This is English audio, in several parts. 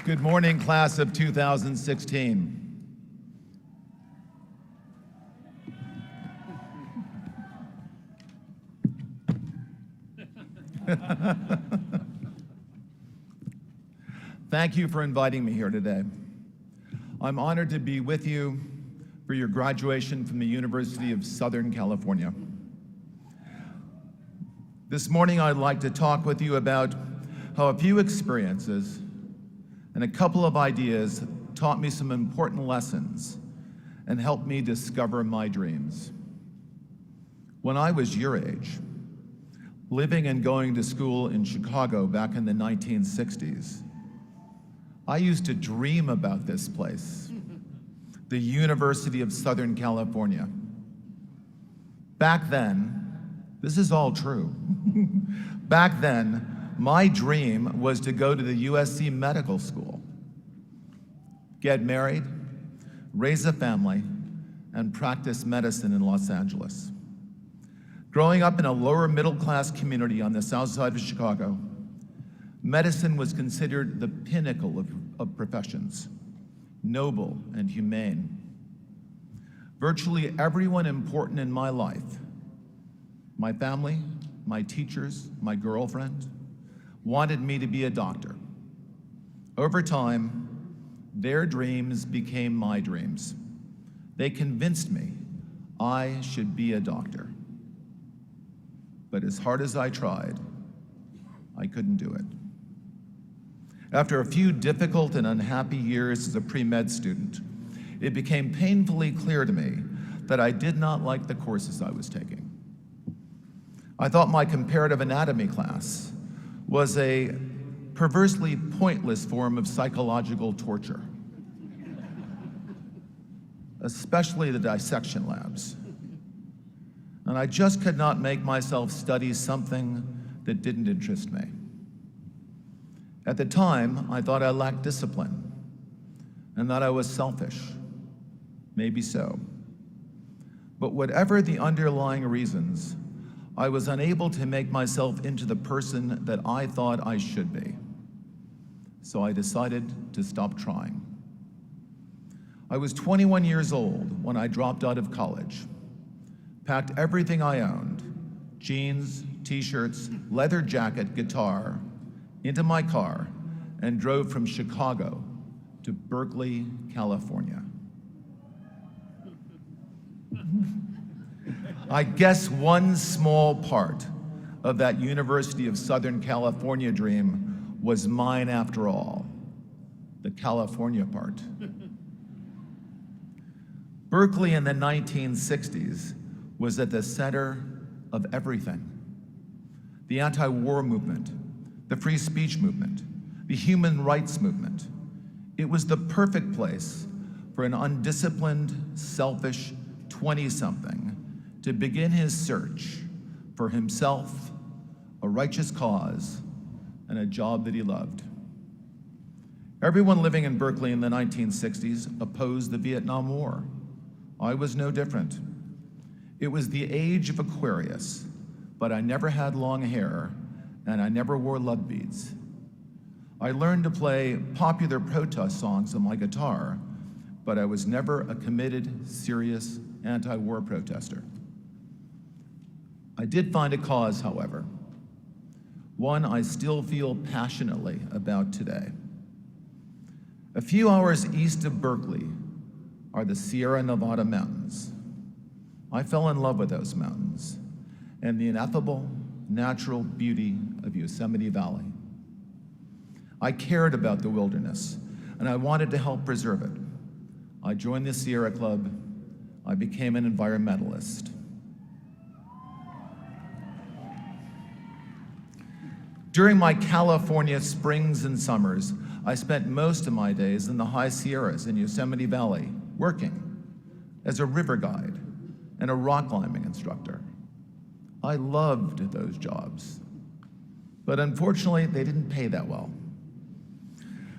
Good morning, class of 2016. Thank you for inviting me here today. I'm honored to be with you for your graduation from the University of Southern California. This morning, I'd like to talk with you about how a few experiences and a couple of ideas taught me some important lessons and helped me discover my dreams. When I was your age, living and going to school in Chicago back in the 1960s, I used to dream about this place, the University of Southern California. Back then, this is all true. Back then, my dream was to go to the USC Medical School, get married, raise a family, and practice medicine in Los Angeles. Growing up in a lower middle-class community on the south side of Chicago, medicine was considered the pinnacle of professions, noble and humane. Virtually everyone important in my life, my family, my teachers, my girlfriend, wanted me to be a doctor. Over time, their dreams became my dreams. They convinced me I should be a doctor. But as hard as I tried, I couldn't do it. After a few difficult and unhappy years as a pre-med student, it became painfully clear to me that I did not like the courses I was taking. I thought my comparative anatomy class was a perversely pointless form of psychological torture, especially the dissection labs. And I just could not make myself study something that didn't interest me. At the time, I thought I lacked discipline and that I was selfish. Maybe so. But whatever the underlying reasons, I was unable to make myself into the person that I thought I should be. So I decided to stop trying. I was 21 years old when I dropped out of college, packed everything I owned, jeans, t-shirts, leather jacket, guitar, into my car and drove from Chicago to Berkeley, California. I guess one small part of that University of Southern California dream was mine after all, the California part. Berkeley in the 1960s was at the center of everything. The anti-war movement, the free speech movement, the human rights movement. It was the perfect place for an undisciplined, selfish 20-something to begin his search for himself, a righteous cause, and a job that he loved. Everyone living in Berkeley in the 1960s opposed the Vietnam War. I was no different. It was the age of Aquarius, but I never had long hair, and I never wore love beads. I learned to play popular protest songs on my guitar, but I was never a committed, serious anti-war protester. I did find a cause, however, one I still feel passionately about today. A few hours east of Berkeley are the Sierra Nevada mountains. I fell in love with those mountains and the ineffable natural beauty of Yosemite Valley. I cared about the wilderness, and I wanted to help preserve it. I joined the Sierra Club. I became an environmentalist. During my California springs and summers, I spent most of my days in the high Sierras in Yosemite Valley, working as a river guide and a rock climbing instructor. I loved those jobs, but unfortunately, they didn't pay that well.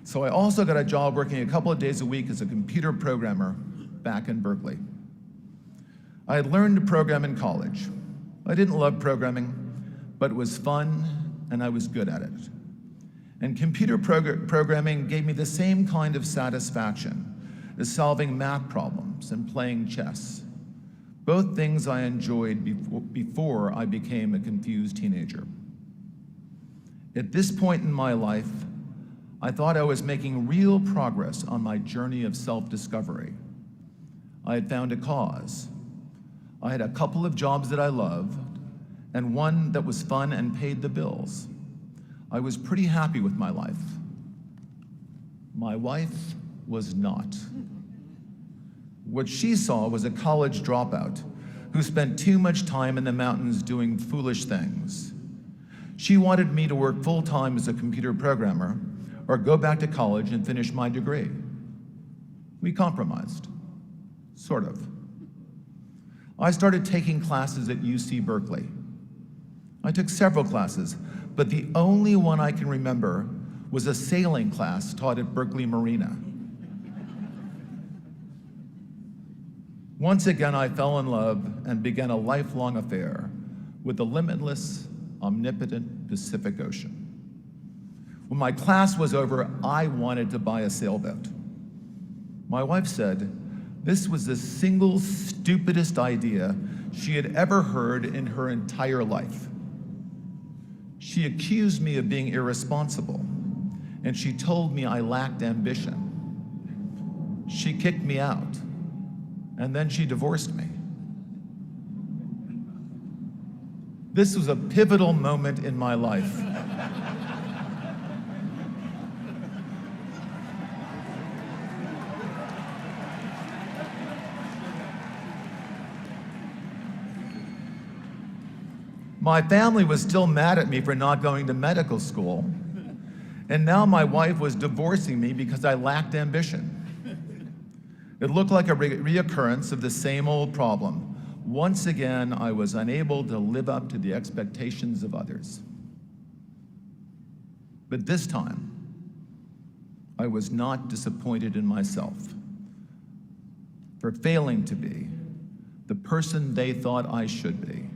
So I also got a job working a couple of days a week as a computer programmer back in Berkeley. I had learned to program in college. I didn't love programming, but it was fun and I was good at it. And computer programming gave me the same kind of satisfaction as solving math problems and playing chess, both things I enjoyed before I became a confused teenager. At this point in my life, I thought I was making real progress on my journey of self-discovery. I had found a cause. I had a couple of jobs that I loved, and one that was fun and paid the bills. I was pretty happy with my life. My wife was not. What she saw was a college dropout who spent too much time in the mountains doing foolish things. She wanted me to work full-time as a computer programmer or go back to college and finish my degree. We compromised, sort of. I started taking classes at UC Berkeley. I took several classes, but the only one I can remember was a sailing class taught at Berkeley Marina. Once again, I fell in love and began a lifelong affair with the limitless, omnipotent Pacific Ocean. When my class was over, I wanted to buy a sailboat. My wife said this was the single stupidest idea she had ever heard in her entire life. She accused me of being irresponsible, and she told me I lacked ambition. She kicked me out, and then she divorced me. This was a pivotal moment in my life. My family was still mad at me for not going to medical school, and now my wife was divorcing me because I lacked ambition. It looked like a reoccurrence of the same old problem. Once again, I was unable to live up to the expectations of others. But this time, I was not disappointed in myself for failing to be the person they thought I should be.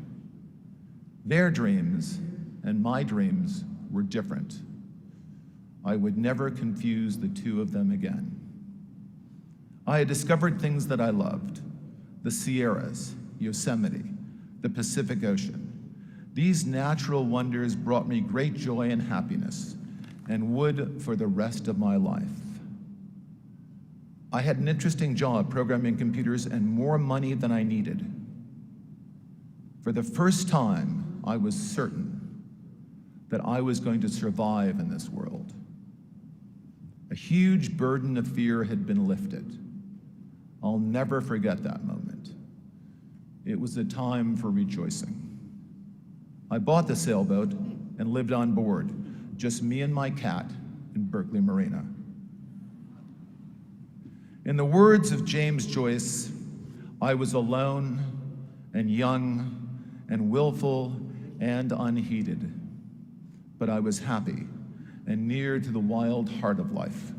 Their dreams and my dreams were different. I would never confuse the two of them again. I had discovered things that I loved: the Sierras, Yosemite, the Pacific Ocean. These natural wonders brought me great joy and happiness, and would for the rest of my life. I had an interesting job programming computers and more money than I needed. For the first time, I was certain that I was going to survive in this world. A huge burden of fear had been lifted. I'll never forget that moment. It was a time for rejoicing. I bought the sailboat and lived on board, just me and my cat in Berkeley Marina. In the words of James Joyce, I was alone and young and willful and unheeded, but I was happy and near to the wild heart of life.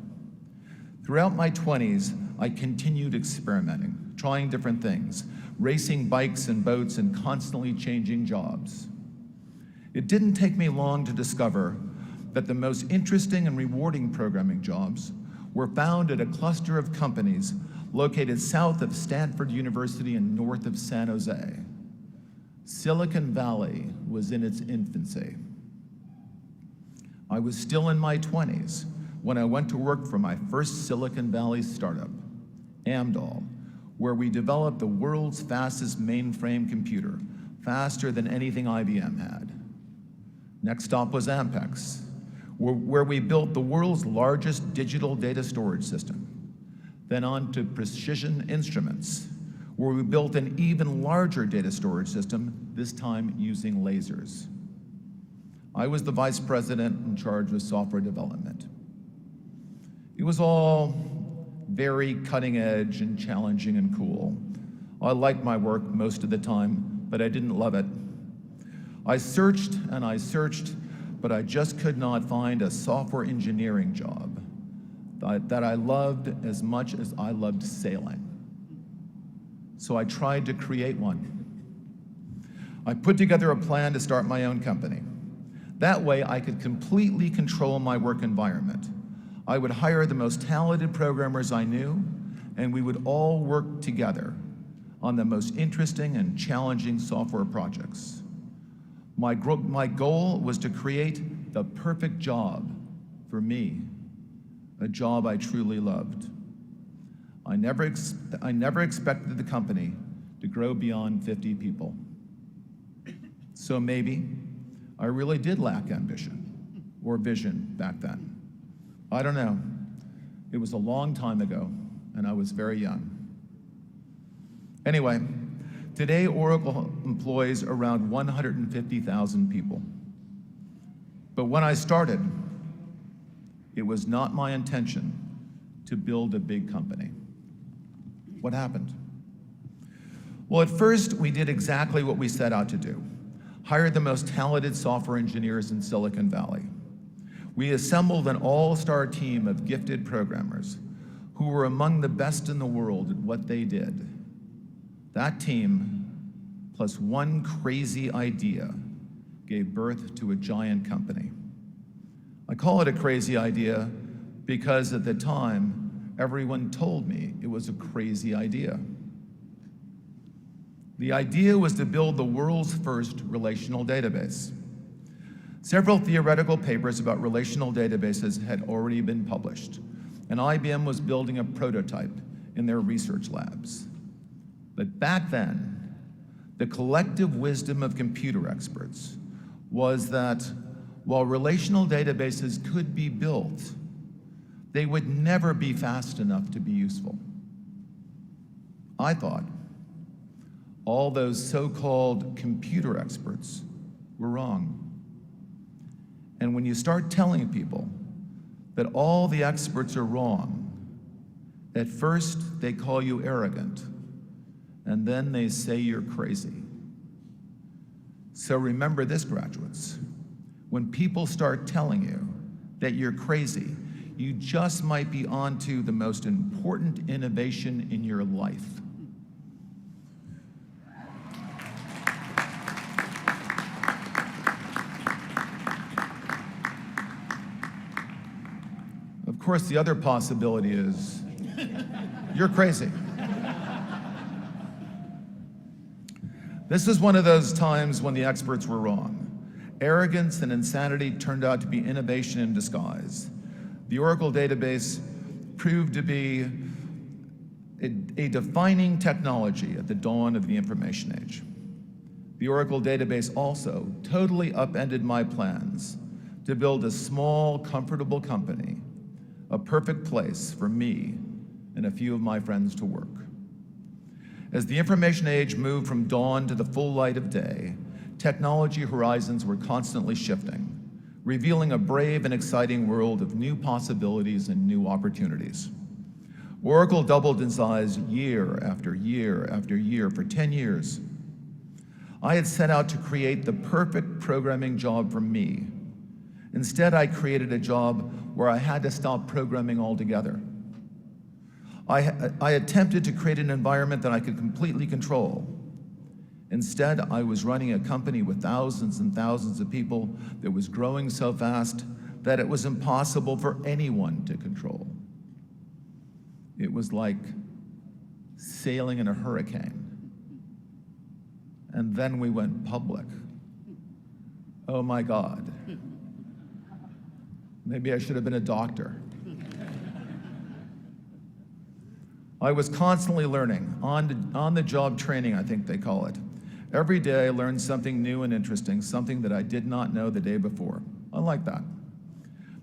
Throughout my 20s, I continued experimenting, trying different things, racing bikes and boats and constantly changing jobs. It didn't take me long to discover that the most interesting and rewarding programming jobs were found at a cluster of companies located south of Stanford University and north of San Jose. Silicon Valley was in its infancy. I was still in my 20s when I went to work for my first Silicon Valley startup, Amdahl, where we developed the world's fastest mainframe computer, faster than anything IBM had. Next stop was Ampex, where we built the world's largest digital data storage system. Then on to Precision Instruments, where we built an even larger data storage system, this time using lasers. I was the vice president in charge of software development. It was all very cutting edge and challenging and cool. I liked my work most of the time, but I didn't love it. I searched and I searched, but I just could not find a software engineering job that I loved as much as I loved sailing. So I tried to create one. I put together a plan to start my own company. That way, I could completely control my work environment. I would hire the most talented programmers I knew, and we would all work together on the most interesting and challenging software projects. My goal was to create the perfect job for me, a job I truly loved. I never expected the company to grow beyond 50 people. So maybe I really did lack ambition or vision back then. I don't know. It was a long time ago, and I was very young. Anyway, today Oracle employs around 150,000 people. But when I started, it was not my intention to build a big company. What happened? Well, at first, we did exactly what we set out to do. Hired the most talented software engineers in Silicon Valley. We assembled an all-star team of gifted programmers who were among the best in the world at what they did. That team, plus one crazy idea, gave birth to a giant company. I call it a crazy idea because at the time, everyone told me it was a crazy idea. The idea was to build the world's first relational database. Several theoretical papers about relational databases had already been published, and IBM was building a prototype in their research labs. But back then, the collective wisdom of computer experts was that while relational databases could be built, they would never be fast enough to be useful. I thought all those so-called computer experts were wrong. And when you start telling people that all the experts are wrong, at first they call you arrogant, and then they say you're crazy. So remember this, graduates. When people start telling you that you're crazy, you just might be onto the most important innovation in your life. Of course, the other possibility is you're crazy. This is one of those times when the experts were wrong. Arrogance and insanity turned out to be innovation in disguise. The Oracle database proved to be a defining technology at the dawn of the information age. The Oracle database also totally upended my plans to build a small, comfortable company, a perfect place for me and a few of my friends to work. As the information age moved from dawn to the full light of day, technology horizons were constantly shifting, revealing a brave and exciting world of new possibilities and new opportunities. Oracle doubled in size year after year after year for 10 years. I had set out to create the perfect programming job for me. Instead, I created a job where I had to stop programming altogether. I attempted to create an environment that I could completely control. Instead, I was running a company with thousands and thousands of people that was growing so fast that it was impossible for anyone to control. It was like sailing in a hurricane. And then we went public. Oh my God. Maybe I should have been a doctor. I was constantly learning, on-the-job training, I think they call it. Every day I learned something new and interesting, something that I did not know the day before. I like that.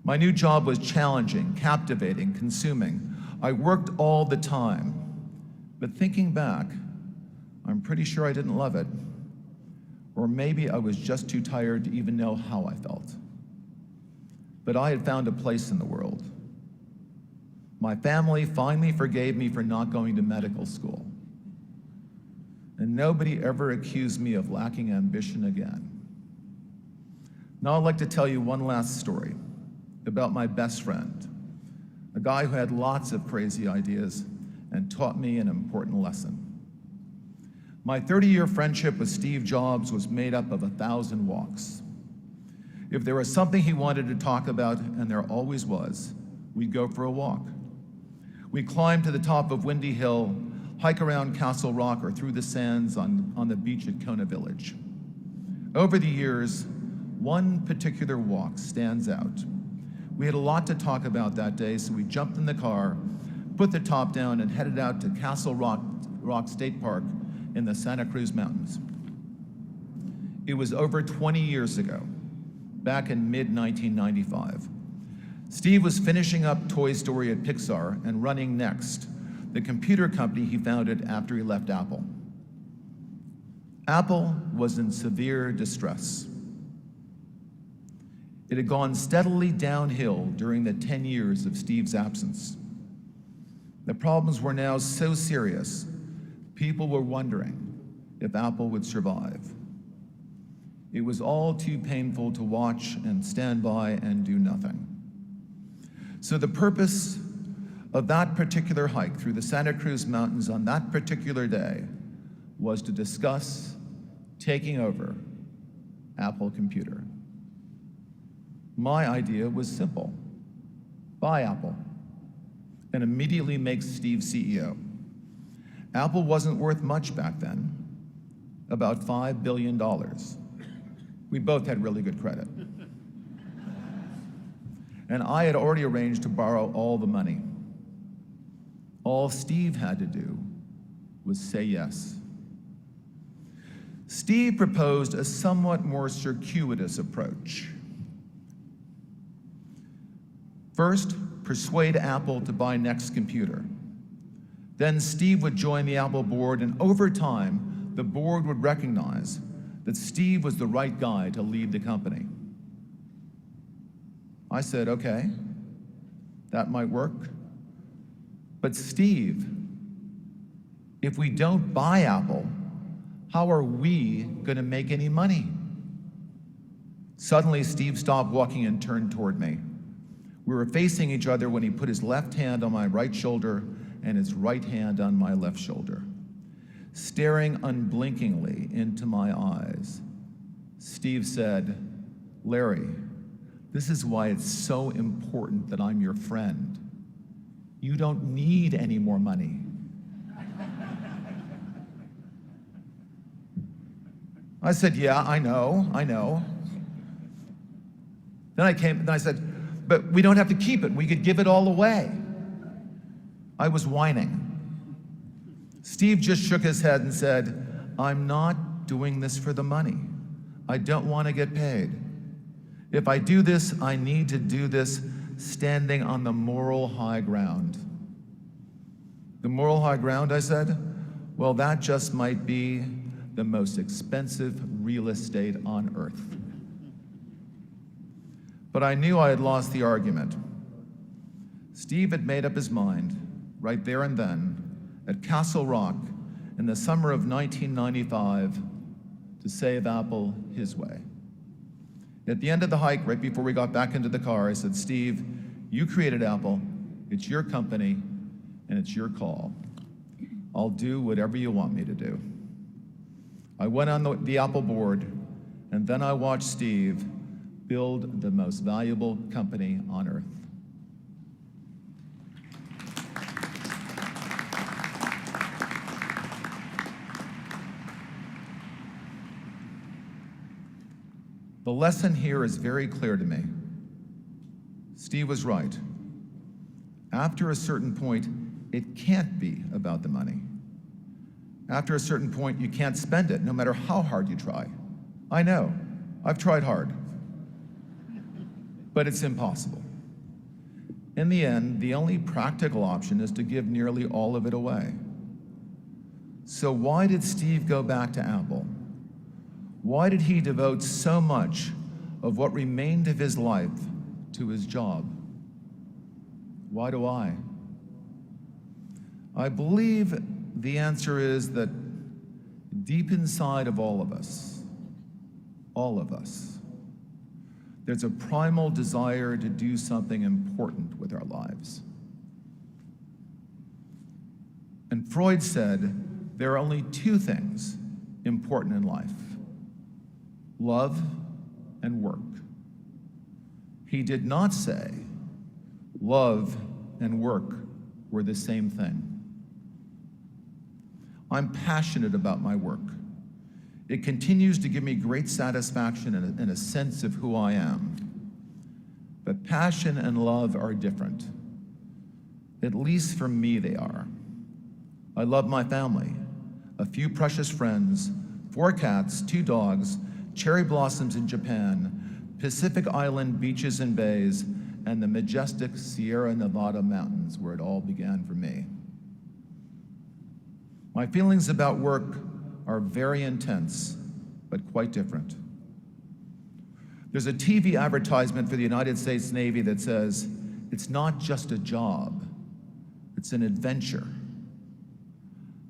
My new job was challenging, captivating, consuming. I worked all the time. But thinking back, I'm pretty sure I didn't love it. Or maybe I was just too tired to even know how I felt. But I had found a place in the world. My family finally forgave me for not going to medical school. And nobody ever accused me of lacking ambition again. Now I'd like to tell you one last story about my best friend, a guy who had lots of crazy ideas and taught me an important lesson. My 30-year friendship with Steve Jobs was made up of 1,000 walks. If there was something he wanted to talk about, and there always was, we'd go for a walk. We'd climb to the top of Windy Hill, hike around Castle Rock or through the sands on the beach at Kona Village. Over the years, one particular walk stands out. We had a lot to talk about that day, so we jumped in the car, put the top down, and headed out to Castle Rock State Park in the Santa Cruz Mountains. It was over 20 years ago, back in mid-1995. Steve was finishing up Toy Story at Pixar and running Next, the computer company he founded after he left Apple. Apple was in severe distress. It had gone steadily downhill during the 10 years of Steve's absence. The problems were now so serious, people were wondering if Apple would survive. It was all too painful to watch and stand by and do nothing. So the purpose of that particular hike through the Santa Cruz Mountains on that particular day was to discuss taking over Apple Computer. My idea was simple: buy Apple and immediately make Steve CEO. Apple wasn't worth much back then, about $5 billion. We both had really good credit. And I had already arranged to borrow all the money. All Steve had to do was say yes. Steve proposed a somewhat more circuitous approach. First, persuade Apple to buy Next Computer. Then Steve would join the Apple board, and over time, the board would recognize that Steve was the right guy to lead the company. I said, okay, that might work. But Steve, if we don't buy Apple, how are we going to make any money? Suddenly, Steve stopped walking and turned toward me. We were facing each other when he put his left hand on my right shoulder and his right hand on my left shoulder. Staring unblinkingly into my eyes, Steve said, "Larry, this is why it's so important that I'm your friend. You don't need any more money." I said, "Yeah, I know. Then I said, "But we don't have to keep it. We could give it all away." I was whining. Steve just shook his head and said, "I'm not doing this for the money. I don't want to get paid. If I do this, I need to do this standing on the moral high ground." "The moral high ground," I said? "Well, that just might be the most expensive real estate on earth." But I knew I had lost the argument. Steve had made up his mind, right there and then, at Castle Rock in the summer of 1995, to save Apple his way. At the end of the hike, right before we got back into the car, I said, "Steve, you created Apple, it's your company, and it's your call. I'll do whatever you want me to do." I went on the Apple board, and then I watched Steve build the most valuable company on earth. The lesson here is very clear to me. Steve was right. After a certain point, it can't be about the money. After a certain point, you can't spend it, no matter how hard you try. I know, I've tried hard, but it's impossible. In the end, the only practical option is to give nearly all of it away. So why did Steve go back to Apple? Why did he devote so much of what remained of his life to his job? Why do I? I believe the answer is that deep inside of all of us, there's a primal desire to do something important with our lives. And Freud said there are only two things important in life: love and work. He did not say love and work were the same thing. I'm passionate about my work. It continues to give me great satisfaction and a sense of who I am. But passion and love are different. At least for me, they are. I love my family, a few precious friends, 4 cats, 2 dogs, cherry blossoms in Japan, Pacific Island beaches and bays, and the majestic Sierra Nevada mountains where it all began for me. My feelings about work are very intense, but quite different. There's a TV advertisement for the United States Navy that says, it's not just a job, it's an adventure.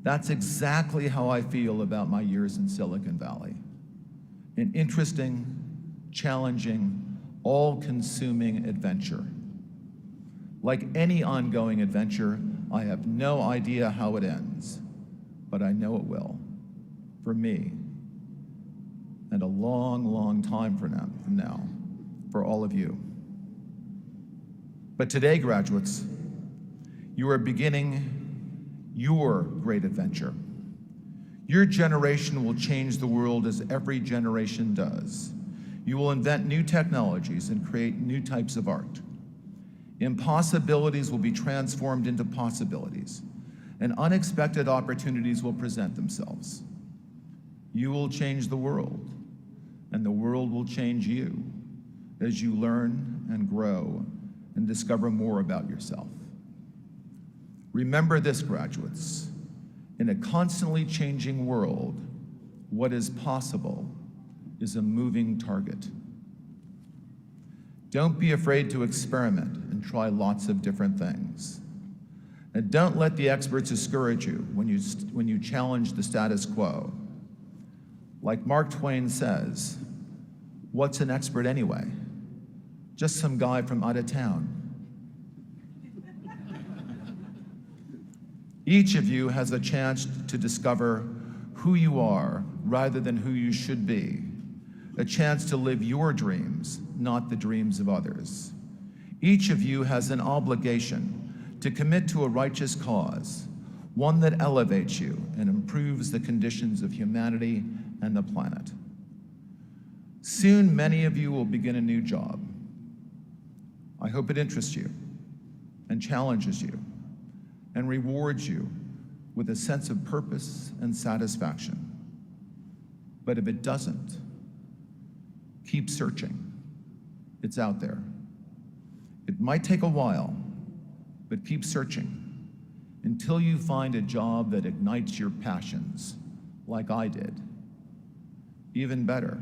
That's exactly how I feel about my years in Silicon Valley. An interesting, challenging, all-consuming adventure. Like any ongoing adventure, I have no idea how it ends, but I know it will, for me, and a long, long time from now, for all of you. But today, graduates, you are beginning your great adventure. Your generation will change the world as every generation does. You will invent new technologies and create new types of art. Impossibilities will be transformed into possibilities, and unexpected opportunities will present themselves. You will change the world, and the world will change you as you learn and grow and discover more about yourself. Remember this, graduates. In a constantly changing world, what is possible is a moving target. Don't be afraid to experiment and try lots of different things. And don't let the experts discourage you when you challenge the status quo. Like Mark Twain says, what's an expert anyway? Just some guy from out of town. Each of you has a chance to discover who you are rather than who you should be. A chance to live your dreams, not the dreams of others. Each of you has an obligation to commit to a righteous cause, one that elevates you and improves the conditions of humanity and the planet. Soon, many of you will begin a new job. I hope it interests you and challenges you and rewards you with a sense of purpose and satisfaction. But if it doesn't, keep searching. It's out there. It might take a while, but keep searching until you find a job that ignites your passions, like I did. Even better,